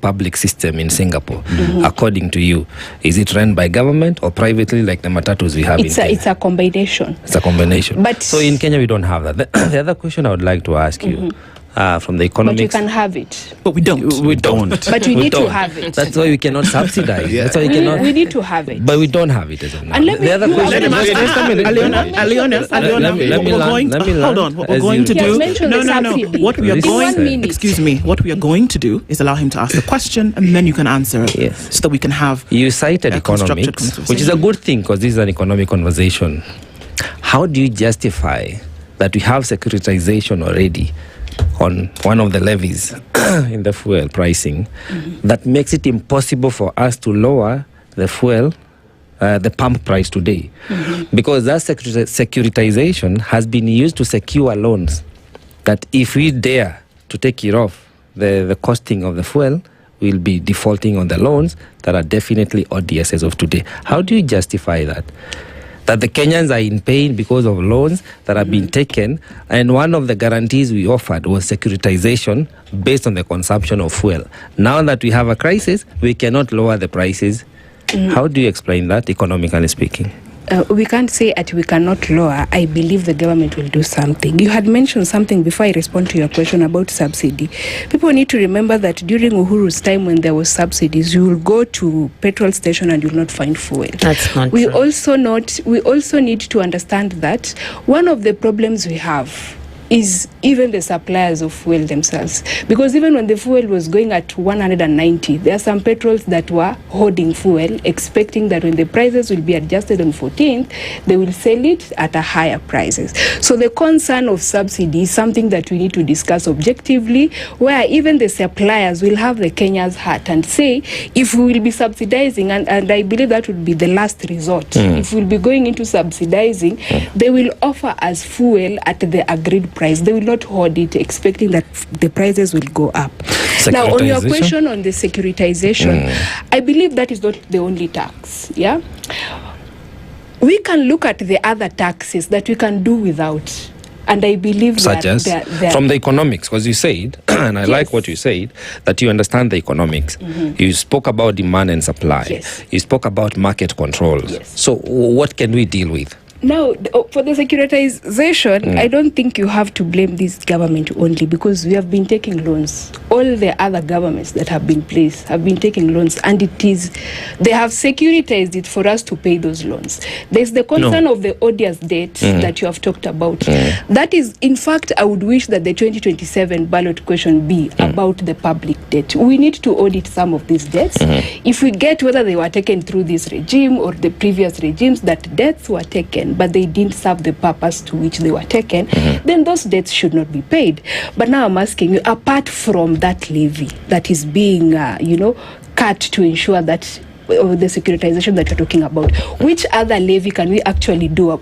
public system in Singapore, according to you? Is it run by government or privately, like the matatus we have in Kenya? It's a combination. It's a combination. But so in Kenya, we don't have that. The other question I would like to ask you, from the economics... But you can have it. But we don't. We don't. But we need to have it. That's why we cannot subsidize. That's why we need to have it. But we don't have it as of now. And let me Alionya, hold on. What we're going to do... No. What we are going... Excuse me. What we are going to do is allow him to ask the question, and then you can answer it. Yes. So that we can have... You cited economics, which is a good thing because this is an economic conversation. How do you justify that we have securitization already on one of the levies in the fuel pricing that makes it impossible for us to lower the fuel, the pump price today? Because that securitization has been used to secure loans that if we dare to take it off, the costing of the fuel will be defaulting on the loans that are definitely ODS as of today. How do you justify that? That the Kenyans are in pain because of loans that have been taken, and one of the guarantees we offered was securitization based on the consumption of fuel. Now that we have a crisis, we cannot lower the prices. How do you explain that, economically speaking? We can't say that we cannot lower. I believe the government will do something. You had mentioned something before I respond to your question about subsidy. People need to remember that during Uhuru's time when there was subsidies, you will go to petrol station and you will not find fuel. That's not we true. We also need to understand that one of the problems we have is even the suppliers of fuel themselves. Because even when the fuel was going at 190, there are some petrols that were hoarding fuel, expecting that when the prices will be adjusted on 14th, they will sell it at a higher prices. So the concern of subsidy is something that we need to discuss objectively, where even the suppliers will have the Kenya's heart and say, if we will be subsidizing, and I believe that would be the last resort, if we'll be going into subsidizing, they will offer us fuel at the agreed price. They will not hoard it expecting that the prices will go up. Now, on your question on the securitization, I believe that is not the only tax. Yeah, we can look at the other taxes that we can do without. And I believe such as from the economics, because you said, and I like what you said, that you understand the economics. You spoke about demand and supply. You spoke about market controls. So what can we deal with? Now, for the securitization, I don't think you have to blame this government only, because we have been taking loans. All the other governments that have been placed have been taking loans, and they have securitized it for us to pay those loans. There's the concern of the odious debt that you have talked about. That is, in fact, I would wish that the 2027 ballot question be about the public debt. We need to audit some of these debts. If we get whether they were taken through this regime or the previous regimes, that debts were taken, but they didn't serve the purpose to which they were taken, then those debts should not be paid. But now I'm asking you, apart from that levy that is being, cut to ensure that the securitization that you're talking about, which other levy can we actually do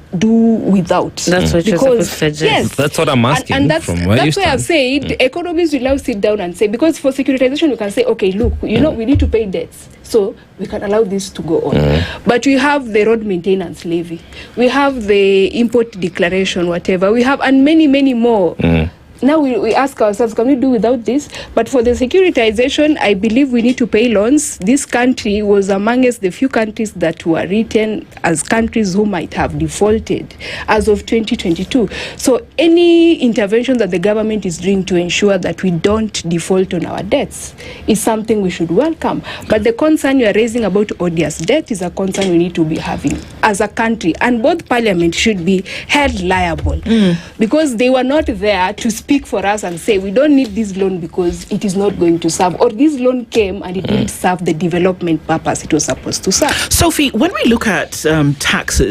without? That's what you're supposed to suggest. Yes, that's what I'm asking. And that's why I've said economists will now sit down and say, because for securitization you can say, okay, look, we need to pay debts, so we can allow this to go on. But we have the road maintenance levy, we have the import declaration, whatever we have, and many, many more. Now we ask ourselves, can we do without this? But for the securitization, I believe we need to pay loans. This country was amongst the few countries that were written as countries who might have defaulted as of 2022. So any intervention that the government is doing to ensure that we don't default on our debts is something we should welcome. But the concern you are raising about odious debt is a concern we need to be having as a country. And both parliament should be held liable because they were not there to speak for us and say we don't need this loan because it is not going to serve, or this loan came and it didn't serve the development purpose it was supposed to serve. Sophie, when we look at taxes,